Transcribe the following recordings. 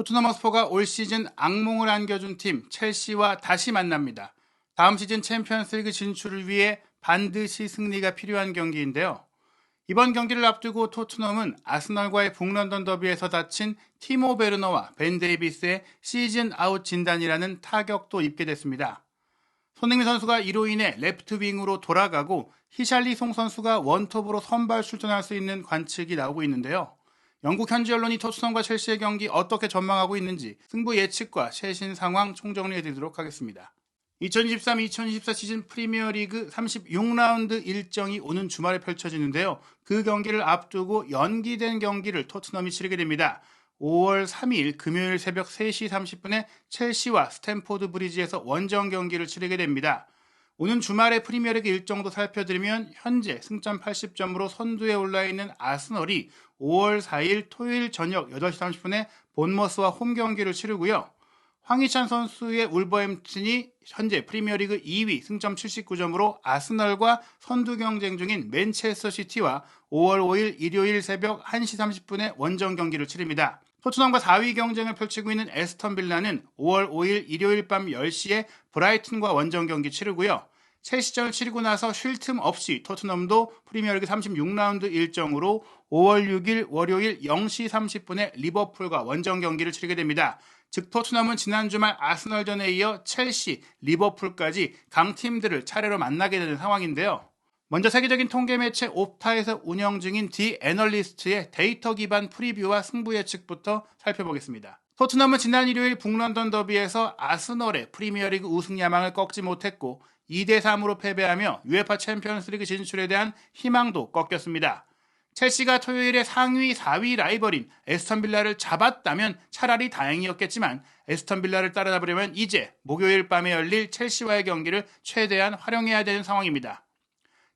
토트넘 허스퍼가 올 시즌 악몽을 안겨준 팀 첼시와 다시 만납니다. 다음 시즌 챔피언스리그 진출을 위해 반드시 승리가 필요한 경기인데요. 이번 경기를 앞두고 토트넘은 아스널과의 북런던 더비에서 다친 티모 베르너와 벤 데이비스의 시즌 아웃 진단이라는 타격도 입게 됐습니다. 손흥민 선수가 이로 인해 레프트 윙으로 돌아가고 히샬리송 선수가 원톱으로 선발 출전할 수 있는 관측이 나오고 있는데요. 영국 현지 언론이 토트넘과 첼시의 경기 어떻게 전망하고 있는지 승부 예측과 최신 상황 총정리해드리도록 하겠습니다. 2023-2024 시즌 프리미어리그 36라운드 일정이 오는 주말에 펼쳐지는데요. 그 경기를 앞두고 연기된 경기를 토트넘이 치르게 됩니다. 5월 3일 금요일 새벽 3시 30분에 첼시와 스탠포드 브리지에서 원정 경기를 치르게 됩니다. 오는 주말의 프리미어리그 일정도 살펴드리면 현재 승점 80점으로 선두에 올라있는 아스널이 5월 4일 토요일 저녁 8시 30분에 본머스와 홈 경기를 치르고요. 황희찬 선수의 울버햄튼이 현재 프리미어리그 2위 승점 79점으로 아스널과 선두 경쟁 중인 맨체스터 시티와 5월 5일 일요일 새벽 1시 30분에 원정 경기를 치릅니다. 토트넘과 4위 경쟁을 펼치고 있는 에스턴 빌라는 5월 5일 일요일 밤 10시에 브라이튼과 원정 경기 치르고요. 첼시전을 치르고 나서 쉴 틈 없이 토트넘도 프리미어리그 36라운드 일정으로 5월 6일 월요일 0시 30분에 리버풀과 원정 경기를 치르게 됩니다. 즉 토트넘은 지난 주말 아스널전에 이어 첼시, 리버풀까지 강팀들을 차례로 만나게 되는 상황인데요. 먼저 세계적인 통계 매체 옵타에서 운영 중인 디 애널리스트의 데이터 기반 프리뷰와 승부 예측부터 살펴보겠습니다. 토트넘은 지난 일요일 북런던 더비에서 아스널의 프리미어리그 우승 야망을 꺾지 못했고 2대3으로 패배하며 UEFA 챔피언스리그 진출에 대한 희망도 꺾였습니다. 첼시가 토요일에 상위 4위 라이벌인 에스턴 빌라를 잡았다면 차라리 다행이었겠지만 에스턴 빌라를 따라잡으려면 이제 목요일 밤에 열릴 첼시와의 경기를 최대한 활용해야 되는 상황입니다.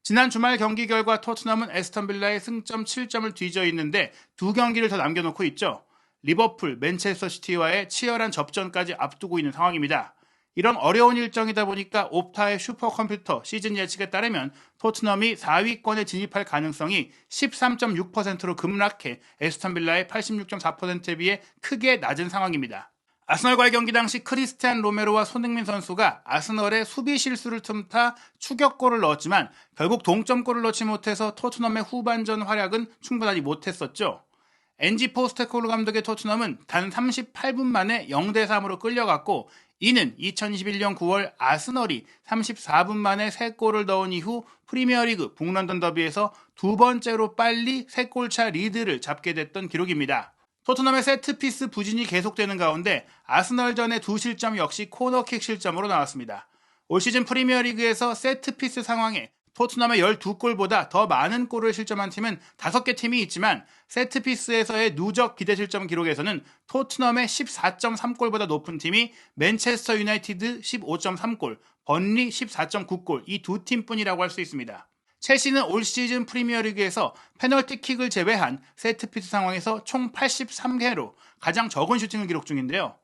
지난 주말 경기 결과 토트넘은 에스턴 빌라의 승점 7점을 뒤져 있는데 두 경기를 더 남겨놓고 있죠. 리버풀, 맨체스터 시티와의 치열한 접전까지 앞두고 있는 상황입니다. 이런 어려운 일정이다 보니까 옵타의 슈퍼컴퓨터 시즌 예측에 따르면 토트넘이 4위권에 진입할 가능성이 13.6%로 급락해 에스턴 빌라의 86.4%에 비해 크게 낮은 상황입니다. 아스널과의 경기 당시 크리스티안 로메로와 손흥민 선수가 아스널의 수비 실수를 틈타 추격골을 넣었지만 결국 동점골을 넣지 못해서 토트넘의 후반전 활약은 충분하지 못했었죠. 엔지 포스테코글루 감독의 토트넘은 단 38분 만에 0대3으로 끌려갔고 이는 2021년 9월 아스널이 34분 만에 3골을 넣은 이후 프리미어리그 북런던 더비에서 두 번째로 빨리 3골차 리드를 잡게 됐던 기록입니다. 토트넘의 세트피스 부진이 계속되는 가운데 아스널전의 두 실점 역시 코너킥 실점으로 나왔습니다. 올 시즌 프리미어리그에서 세트피스 상황에 토트넘의 12골보다 더 많은 골을 실점한 팀은 5개 팀이 있지만 세트피스에서의 누적 기대 실점 기록에서는 토트넘의 14.3골보다 높은 팀이 맨체스터 유나이티드 15.3골, 번리 14.9골 이 두 팀뿐이라고 할 수 있습니다. 첼시는 올 시즌 프리미어리그에서 페널티킥을 제외한 세트피스 상황에서 총 83개로 가장 적은 슈팅을 기록 중인데요.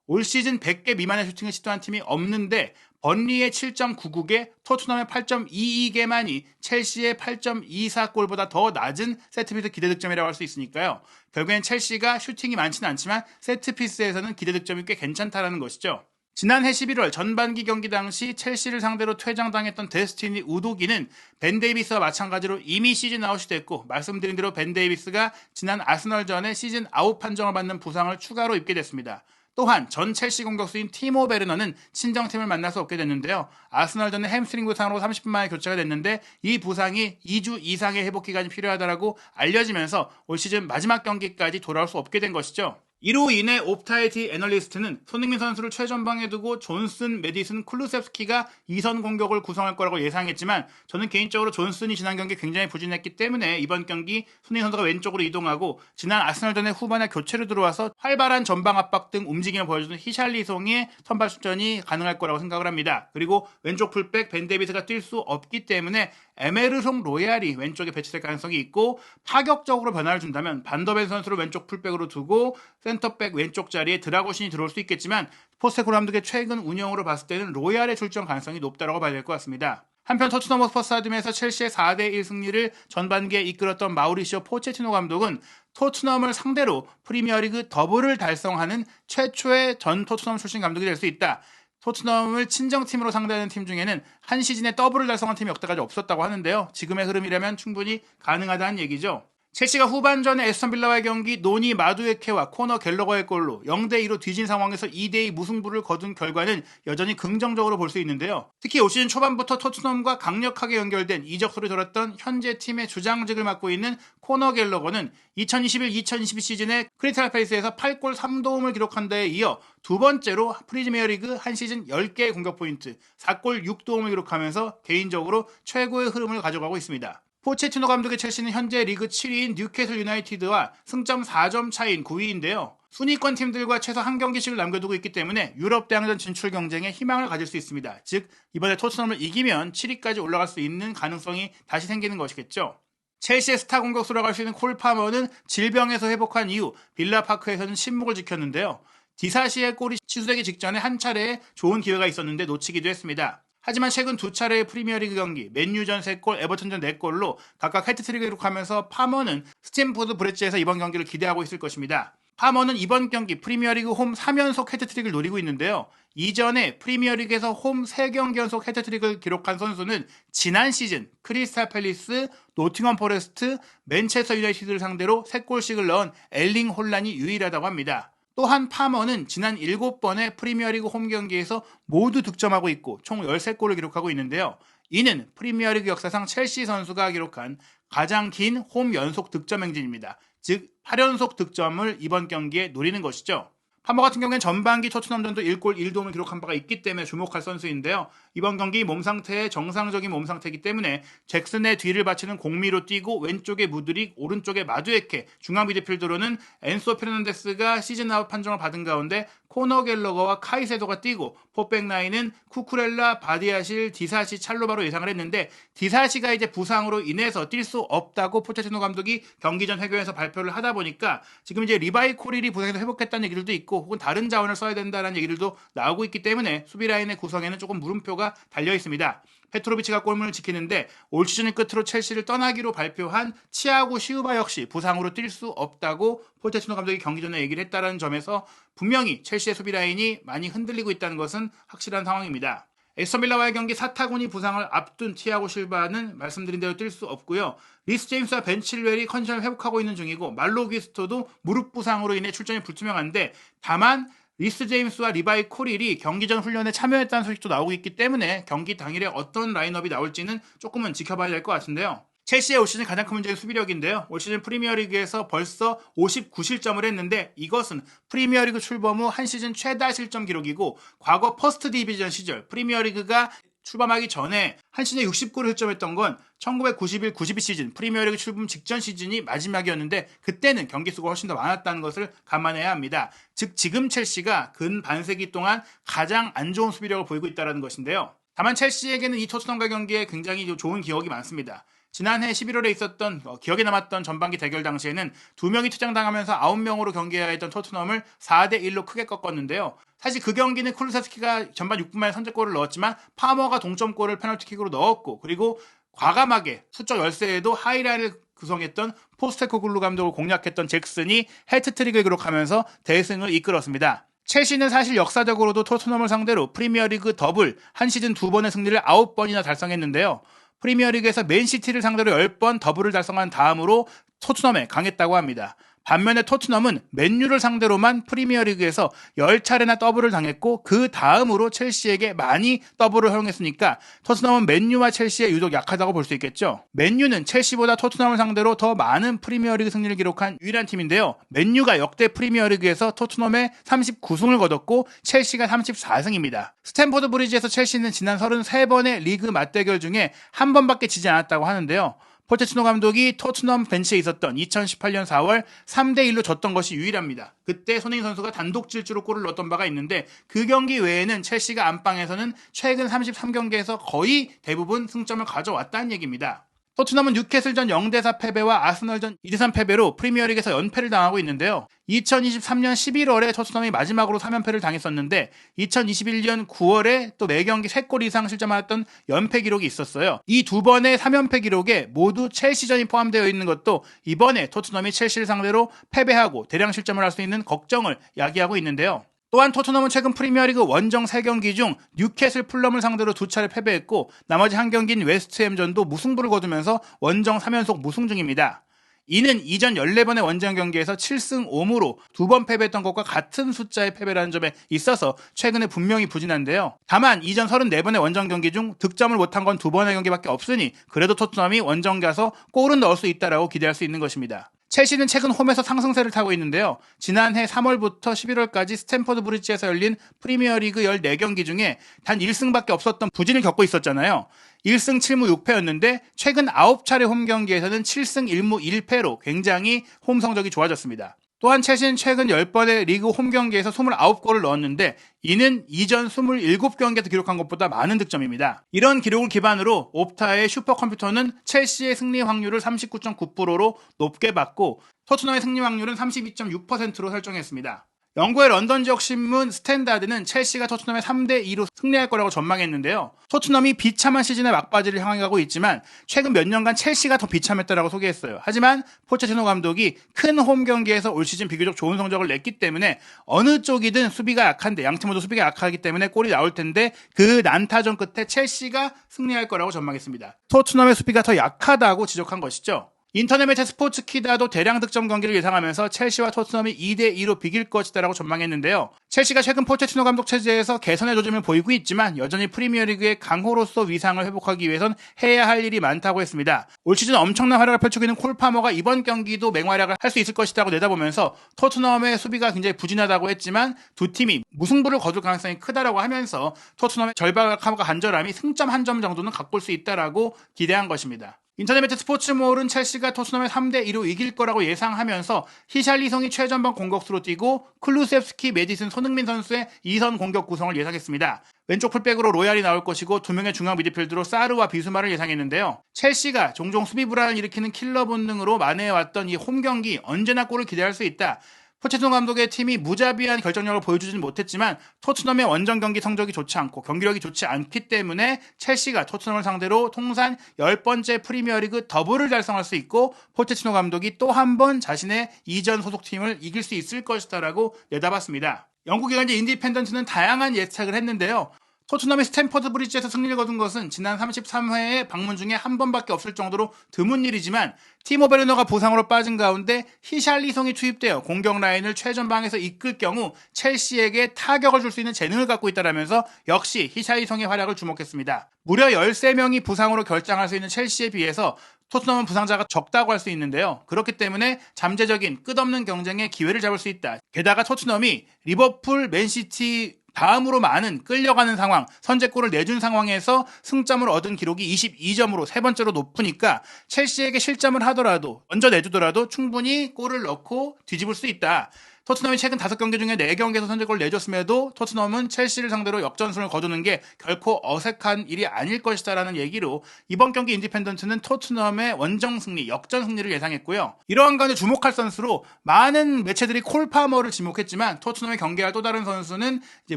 올 시즌 100개 미만의 슈팅을 시도한 팀이 없는데 번리의 7.99개, 토트넘의 8.22개만이 첼시의 8.24골보다 더 낮은 세트피스 기대 득점이라고 할 수 있으니까요. 결국엔 첼시가 슈팅이 많지는 않지만 세트피스에서는 기대 득점이 꽤 괜찮다라는 것이죠. 지난해 11월 전반기 경기 당시 첼시를 상대로 퇴장당했던 데스티니 우도기는 벤 데이비스와 마찬가지로 이미 시즌 아웃이 됐고 말씀드린 대로 벤 데이비스가 지난 아스널전에 시즌 아웃 판정을 받는 부상을 추가로 입게 됐습니다. 또한 전 첼시 공격수인 티모 베르너는 친정팀을 만날 수 없게 됐는데요. 아스널전에 햄스트링 부상으로 30분 만에 교체가 됐는데 이 부상이 2주 이상의 회복 기간이 필요하다고 알려지면서 올 시즌 마지막 경기까지 돌아올 수 없게 된 것이죠. 이로 인해 옵타의 디 애널리스트는 손흥민 선수를 최전방에 두고 존슨, 메디슨, 쿨루셉스키가 2선 공격을 구성할 거라고 예상했지만 저는 개인적으로 존슨이 지난 경기 굉장히 부진했기 때문에 이번 경기 손흥민 선수가 왼쪽으로 이동하고 지난 아스널전의 후반에 교체로 들어와서 활발한 전방 압박 등 움직임을 보여주는 히샬리송의 선발 출전이 가능할 거라고 생각을 합니다. 그리고 왼쪽 풀백 벤 데이비스가 뛸 수 없기 때문에 에메르송 로얄이 왼쪽에 배치될 가능성이 있고 파격적으로 변화를 준다면 반더벤 선수를 왼쪽 풀백으로 두고 센터백 왼쪽 자리에 드라고신이 들어올 수 있겠지만 포스테코글루 감독의 최근 운영으로 봤을 때는 로얄의 출전 가능성이 높다고 봐야 될 것 같습니다. 한편 토트넘 허스퍼 스타디움에서 첼시의 4대1 승리를 전반기에 이끌었던 마우리시오 포체티노 감독은 토트넘을 상대로 프리미어리그 더블을 달성하는 최초의 전 토트넘 출신 감독이 될 수 있다. 토트넘을 친정팀으로 상대하는 팀 중에는 한 시즌에 더블을 달성한 팀이 역대까지 없었다고 하는데요. 지금의 흐름이라면 충분히 가능하다는 얘기죠. 첼시가 후반전에 에스턴 빌라와의 경기 노니 마두에케와 코너 갤러거의 골로 0대2로 뒤진 상황에서 2대2 무승부를 거둔 결과는 여전히 긍정적으로 볼 수 있는데요. 특히 올 시즌 초반부터 토트넘과 강력하게 연결된 이적설이 돌았던 현재 팀의 주장직을 맡고 있는 코너 갤러거는 2021-2022 시즌에 크리스탈 팰리스에서 8골 3도움을 기록한 데에 이어 두 번째로 프리미어리그 한 시즌 10개의 공격 포인트, 4골 6도움을 기록하면서 개인적으로 최고의 흐름을 가져가고 있습니다. 포체티노 감독의 첼시는 현재 리그 7위인 뉴캐슬 유나이티드와 승점 4점 차인 9위인데요. 순위권 팀들과 최소 한 경기씩을 남겨두고 있기 때문에 유럽 대항전 진출 경쟁에 희망을 가질 수 있습니다. 즉 이번에 토트넘을 이기면 7위까지 올라갈 수 있는 가능성이 다시 생기는 것이겠죠. 첼시의 스타 공격수라고 할 수 있는 콜 파머는 질병에서 회복한 이후 빌라파크에서는 침묵을 지켰는데요. 디사시의 골이 취소되기 직전에 한 차례 좋은 기회가 있었는데 놓치기도 했습니다. 하지만 최근 두 차례의 프리미어리그 경기, 맨유전 3골, 에버턴전 4골로 각각 해트트릭을 기록하면서 파머는 스탠포드 브리지에서 이번 경기를 기대하고 있을 것입니다. 파머는 이번 경기 프리미어리그 홈 3연속 해트트릭을 노리고 있는데요. 이전에 프리미어리그에서 홈 3경기 연속 해트트릭을 기록한 선수는 지난 시즌 크리스탈 팰리스, 노팅엄 포레스트, 맨체스터 유나이티드를 상대로 3골씩을 넣은 엘링 홀란이 유일하다고 합니다. 또한 파머는 지난 7번의 프리미어리그 홈 경기에서 모두 득점하고 있고 총 13골을 기록하고 있는데요. 이는 프리미어리그 역사상 첼시 선수가 기록한 가장 긴 홈 연속 득점 행진입니다. 즉 8연속 득점을 이번 경기에 노리는 것이죠. 파머 같은 경우에는 전반기 토트넘전도 1골 1도움을 기록한 바가 있기 때문에 주목할 선수인데요. 이번 경기 몸 상태의 정상적인 몸 상태이기 때문에 잭슨의 뒤를 받치는 공미로 뛰고 왼쪽에 무드릭, 오른쪽에 마두에케, 중앙 미드필더로는 엔소 페르난데스가 시즌 아웃 판정을 받은 가운데 코너 갤러거와 카이세도가 뛰고 포백 라인은 쿠쿠렐라, 바디아실, 디사시, 찰로바로 예상을 했는데 디사시가 이제 부상으로 인해서 뛸 수 없다고 포체티노 감독이 경기 전 회견에서 발표를 하다 보니까 지금 이제 리바이 코릴이 부상에서 회복했다는 얘기들도 있고 혹은 다른 자원을 써야 된다는 얘기들도 나오고 있기 때문에 수비 라인의 구성에는 조금 물음표가 달려 있습니다. 페트로비치가 골문을 지키는데 올 시즌을 끝으로 첼시를 떠나기로 발표한 치아고 시우바 역시 부상으로 뛸 수 없다고 포체티노 감독이 경기 전에 얘기를 했다는 점에서 분명히 첼시의 수비 라인이 많이 흔들리고 있다는 것은 확실한 상황입니다. 에스턴 빌라와의 경기 사타구니 부상을 앞둔 티아고 실바는 말씀드린 대로 뛸 수 없고요. 리스 제임스와 벤 칠웰이 컨디션을 회복하고 있는 중이고 말로 기스토도 무릎 부상으로 인해 출전이 불투명한데 다만 리스 제임스와 리바이 코릴이 경기 전 훈련에 참여했다는 소식도 나오고 있기 때문에 경기 당일에 어떤 라인업이 나올지는 조금은 지켜봐야 될 것 같은데요. 첼시의 올 시즌 가장 큰 문제는 수비력인데요. 올 시즌 프리미어리그에서 벌써 59실점을 했는데 이것은 프리미어리그 출범 후 한 시즌 최다 실점 기록이고 과거 퍼스트 디비전 시절 프리미어리그가 출범하기 전에 한 시즌에 60골을 득점했던 건 1991-92 시즌 프리미어리그 출범 직전 시즌이 마지막이었는데 그때는 경기 수가 훨씬 더 많았다는 것을 감안해야 합니다. 즉 지금 첼시가 근 반세기 동안 가장 안 좋은 수비력을 보이고 있다는 것인데요. 다만 첼시에게는 이 토트넘과 경기에 굉장히 좋은 기억이 많습니다. 지난해 11월에 있었던 기억에 남았던 전반기 대결 당시에는 2명이 퇴장당하면서 9명으로 경기해야 했던 토트넘을 4대1로 크게 꺾었는데요. 사실 그 경기는 쿨루세스키가 전반 6분 만에 선제골을 넣었지만 파머가 동점골을 페널티킥으로 넣었고 그리고 과감하게 수적 열세에도 하이라인을 구성했던 포스테코글루 감독을 공략했던 잭슨이 해트트릭을 기록하면서 대승을 이끌었습니다. 첼시는 사실 역사적으로도 토트넘을 상대로 프리미어리그 더블 한 시즌 2번의 승리를 9번이나 달성했는데요. 프리미어리그에서 맨시티를 상대로 10번 더블을 달성한 다음으로 토트넘에 강했다고 합니다. 반면에 토트넘은 맨유를 상대로만 프리미어리그에서 10차례나 더블을 당했고 그 다음으로 첼시에게 많이 더블을 허용했으니까 토트넘은 맨유와 첼시에 유독 약하다고 볼 수 있겠죠. 맨유는 첼시보다 토트넘을 상대로 더 많은 프리미어리그 승리를 기록한 유일한 팀인데요. 맨유가 역대 프리미어리그에서 토트넘에 39승을 거뒀고 첼시가 34승입니다. 스탠포드 브리지에서 첼시는 지난 33번의 리그 맞대결 중에 한 번밖에 지지 않았다고 하는데요. 포체티노 감독이 토트넘 벤치에 있었던 2018년 4월 3대1로 졌던 것이 유일합니다. 그때 손흥민 선수가 단독 질주로 골을 넣었던 바가 있는데 그 경기 외에는 첼시가 안방에서는 최근 33경기에서 거의 대부분 승점을 가져왔다는 얘기입니다. 토트넘은 뉴캐슬전 0대4 패배와 아스널전 2대3 패배로 프리미어리그에서 연패를 당하고 있는데요. 2023년 11월에 토트넘이 마지막으로 3연패를 당했었는데 2021년 9월에 또 매경기 3골 이상 실점하였던 연패 기록이 있었어요. 이 두 번의 3연패 기록에 모두 첼시전이 포함되어 있는 것도 이번에 토트넘이 첼시를 상대로 패배하고 대량 실점을 할 수 있는 걱정을 야기하고 있는데요. 또한 토트넘은 최근 프리미어리그 원정 3경기 중 뉴캐슬 풀럼을 상대로 2차례 패배했고 나머지 한 경기인 웨스트햄전도 무승부를 거두면서 원정 3연속 무승 중입니다. 이는 이전 14번의 원정 경기에서 7승 5무로 2번 패배했던 것과 같은 숫자의 패배라는 점에 있어서 최근에 분명히 부진한데요. 다만 이전 34번의 원정 경기 중 득점을 못한 건 2번의 경기밖에 없으니 그래도 토트넘이 원정 가서 골은 넣을 수 있다라고 기대할 수 있는 것입니다. 첼시는 최근 홈에서 상승세를 타고 있는데요. 지난해 3월부터 11월까지 스탠퍼드 브리지에서 열린 프리미어리그 14경기 중에 단 1승밖에 없었던 부진을 겪고 있었잖아요. 1승 7무 6패였는데 최근 9차례 홈 경기에서는 7승 1무 1패로 굉장히 홈 성적이 좋아졌습니다. 또한 첼시는 최근 10번의 리그 홈 경기에서 29골을 넣었는데 이는 이전 27경기에서 기록한 것보다 많은 득점입니다. 이런 기록을 기반으로 옵타의 슈퍼컴퓨터는 첼시의 승리 확률을 39.9%로 높게 봤고 토트넘의 승리 확률은 32.6%로 설정했습니다. 영국의 런던 지역 신문 스탠다드는 첼시가 토트넘에 3대2로 승리할 거라고 전망했는데요. 토트넘이 비참한 시즌의 막바지를 향해 가고 있지만 최근 몇 년간 첼시가 더 비참했다라고 소개했어요. 하지만 포체티노 감독이 큰 홈 경기에서 올 시즌 비교적 좋은 성적을 냈기 때문에 어느 쪽이든 수비가 약한데 양팀 모두 수비가 약하기 때문에 골이 나올 텐데 그 난타전 끝에 첼시가 승리할 거라고 전망했습니다. 토트넘의 수비가 더 약하다고 지적한 것이죠. 인터넷 매체 스포츠키다도 대량 득점 경기를 예상하면서 첼시와 토트넘이 2대2로 비길 것이다라고 전망했는데요. 첼시가 최근 포체티노 감독 체제에서 개선의 조짐을 보이고 있지만 여전히 프리미어리그의 강호로서 위상을 회복하기 위해선 해야 할 일이 많다고 했습니다. 올 시즌 엄청난 활약을 펼치고 있는 콜 파머가 이번 경기도 맹활약을 할 수 있을 것이라고 내다보면서 토트넘의 수비가 굉장히 부진하다고 했지만 두 팀이 무승부를 거둘 가능성이 크다라고 하면서 토트넘의 절박함과 간절함이 승점 한 점 정도는 가꿀 수 있다라고 기대한 것입니다. 인터넷 매체 스포츠몰은 첼시가 토트넘에 3대2로 이길 거라고 예상하면서 히샬리송이 최전방 공격수로 뛰고 클루셉스키, 메디슨, 손흥민 선수의 2선 공격 구성을 예상했습니다. 왼쪽 풀백으로 로얄이 나올 것이고 2명의 중앙 미드필드로 사르와 비수마를 예상했는데요. 첼시가 종종 수비 불안을 일으키는 킬러 본능으로 만회해왔던 이 홈 경기 언제나 골을 기대할 수 있다. 포체티노 감독의 팀이 무자비한 결정력을 보여주지는 못했지만 토트넘의 원정 경기 성적이 좋지 않고 경기력이 좋지 않기 때문에 첼시가 토트넘을 상대로 통산 10번째 프리미어리그 더블을 달성할 수 있고 포체티노 감독이 또 한 번 자신의 이전 소속팀을 이길 수 있을 것이다라고 내다봤습니다. 영국 기관지 인디펜던트는 다양한 예측을 했는데요. 토트넘이 스탠퍼드 브리지에서 승리를 거둔 것은 지난 33회의 방문 중에 한 번밖에 없을 정도로 드문 일이지만 티모 베르너가 부상으로 빠진 가운데 히샬리송이 투입되어 공격 라인을 최전방에서 이끌 경우 첼시에게 타격을 줄 수 있는 재능을 갖고 있다라면서 역시 히샬리송의 활약을 주목했습니다. 무려 13명이 부상으로 결장할 수 있는 첼시에 비해서 토트넘은 부상자가 적다고 할 수 있는데요. 그렇기 때문에 잠재적인 끝없는 경쟁의 기회를 잡을 수 있다. 게다가 토트넘이 리버풀, 맨시티 다음으로 많은 끌려가는 상황, 선제골을 내준 상황에서 승점을 얻은 기록이 22점으로 세 번째로 높으니까 첼시에게 실점을 하더라도 먼저 내주더라도 충분히 골을 넣고 뒤집을 수 있다. 토트넘이 최근 5경기 중에 4경기에서 선제골을 내줬음에도 토트넘은 첼시를 상대로 역전승을 거두는 게 결코 어색한 일이 아닐 것이다라는 얘기로 이번 경기 인디펜던트는 토트넘의 원정 승리, 역전 승리를 예상했고요. 이러한 가운데 주목할 선수로 많은 매체들이 콜 파머를 지목했지만 토트넘의 경계할 또 다른 선수는 이제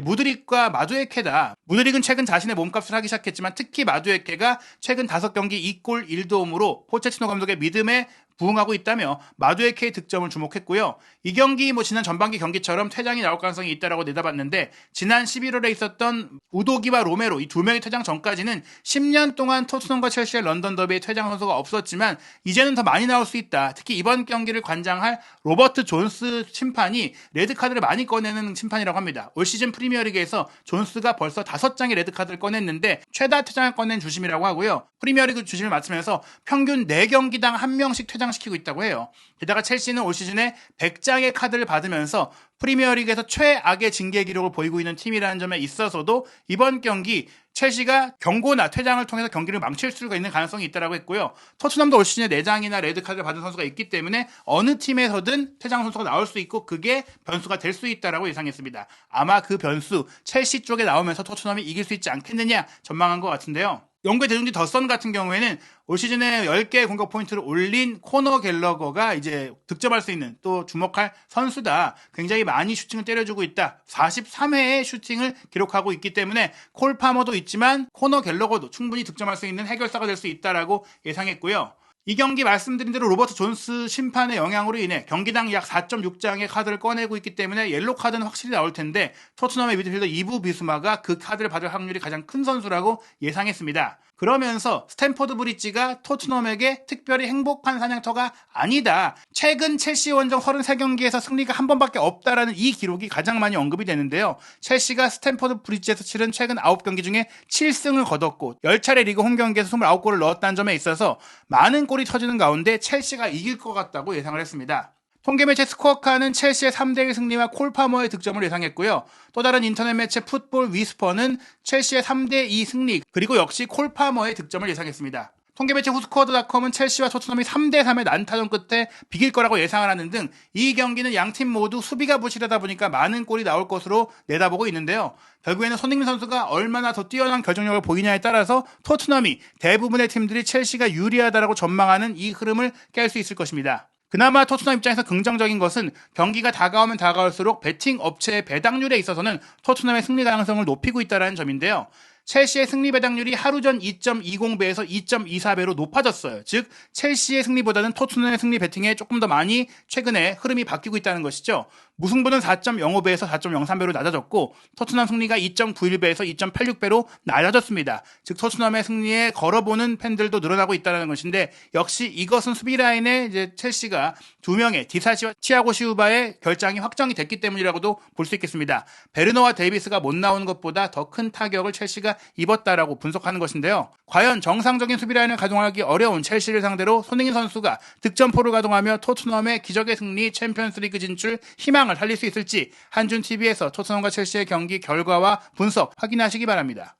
무드릭과 마두에케다. 무드릭은 최근 자신의 몸값을 하기 시작했지만 특히 마두에케가 최근 5경기 2골 1도움으로 포체티노 감독의 믿음에 부응하고 있다며 마두에케의 득점을 주목했고요. 이 경기 지난 전반기 경기처럼 퇴장이 나올 가능성이 있다라고 내다봤는데 지난 11월에 있었던 우도기와 로메로 이 두 명의 퇴장 전까지는 10년 동안 토트넘과 첼시의 런던 더비에 퇴장 선수가 없었지만 이제는 더 많이 나올 수 있다. 특히 이번 경기를 관장할 로버트 존스 심판이 레드카드를 많이 꺼내는 심판이라고 합니다. 올 시즌 프리미어리그에서 존스가 벌써 5장의 레드카드를 꺼냈는데 최다 퇴장을 꺼낸 주심이라고 하고요. 프리미어리그 주심을 맡으면서 평균 4경기당 1명씩 퇴장시키고 있다고 해요. 게다가 첼시는 올 시즌에 100장의 카드를 받으면서 프리미어리그에서 최악의 징계 기록을 보이고 있는 팀이라는 점에 있어서도 이번 경기 첼시가 경고나 퇴장을 통해서 경기를 망칠 수가 있는 가능성이 있다고 했고요. 토트넘도 올 시즌에 4장이나 레드카드를 받은 선수가 있기 때문에 어느 팀에서든 퇴장 선수가 나올 수 있고 그게 변수가 될 수 있다고 예상했습니다. 아마 그 변수 첼시 쪽에 나오면서 토트넘이 이길 수 있지 않겠느냐 전망한 것 같은데요. 영국의 대중지 더선 같은 경우에는 올 시즌에 10개의 공격 포인트를 올린 코너 갤러거가 이제 득점할 수 있는 또 주목할 선수다. 굉장히 많이 슈팅을 때려주고 있다. 43회의 슈팅을 기록하고 있기 때문에 콜 파머도 있지만 코너 갤러거도 충분히 득점할 수 있는 해결사가 될 수 있다라고 예상했고요. 이 경기 말씀드린 대로 로버트 존스 심판의 영향으로 인해 경기당 약 4.6장의 카드를 꺼내고 있기 때문에 옐로 카드는 확실히 나올 텐데 토트넘의 미드필더 이부 비스마가 그 카드를 받을 확률이 가장 큰 선수라고 예상했습니다. 그러면서 스탠포드 브리지가 토트넘에게 특별히 행복한 사냥터가 아니다. 최근 첼시 원정 33경기에서 승리가 한 번밖에 없다라는 이 기록이 가장 많이 언급이 되는데요. 첼시가 스탠포드 브리지에서 치른 최근 9경기 중에 7승을 거뒀고 10차례 리그 홈 경기에서 29골을 넣었다는 점에 있어서 많은 골이 터지는 가운데 첼시가 이길 것 같다고 예상을 했습니다. 통계매체 스코어카는 첼시의 3대1 승리와 콜 파머의 득점을 예상했고요. 또 다른 인터넷 매체 풋볼 위스퍼는 첼시의 3대2 승리 그리고 역시 콜 파머의 득점을 예상했습니다. 통계매체 후스코어드닷컴은 첼시와 토트넘이 3대3의 난타전 끝에 비길 거라고 예상을 하는 등 이 경기는 양팀 모두 수비가 부실하다 보니까 많은 골이 나올 것으로 내다보고 있는데요. 결국에는 손흥민 선수가 얼마나 더 뛰어난 결정력을 보이냐에 따라서 토트넘이 대부분의 팀들이 첼시가 유리하다라고 전망하는 이 흐름을 깰 수 있을 것입니다. 그나마 토트넘 입장에서 긍정적인 것은 경기가 다가오면 다가올수록 베팅 업체의 배당률에 있어서는 토트넘의 승리 가능성을 높이고 있다는 점인데요. 첼시의 승리 배당률이 하루 전 2.20배에서 2.24배로 높아졌어요. 즉 첼시의 승리보다는 토트넘의 승리 배팅에 조금 더 많이 최근에 흐름이 바뀌고 있다는 것이죠. 무승부는 4.05배에서 4.03배로 낮아졌고 토트넘 승리가 2.91배에서 2.86배로 낮아졌습니다. 즉 토트넘의 승리에 걸어보는 팬들도 늘어나고 있다는 것인데 역시 이것은 수비 라인에 이제 첼시가 2명의 디사시와 치아고 시우바의 결장이 확정이 됐기 때문이라고도 볼 수 있겠습니다. 베르너와 데이비스가 못 나오는 것보다 더 큰 타격을 첼시가 입었다라고 분석하는 것인데요. 과연 정상적인 수비 라인을 가동하기 어려운 첼시를 상대로 손흥민 선수가 득점포를 가동하며 토트넘의 기적의 승리, 챔피언스리그 진출 희망을 살릴 수 있을지 한준TV에서 토트넘과 첼시의 경기 결과와 분석 확인하시기 바랍니다.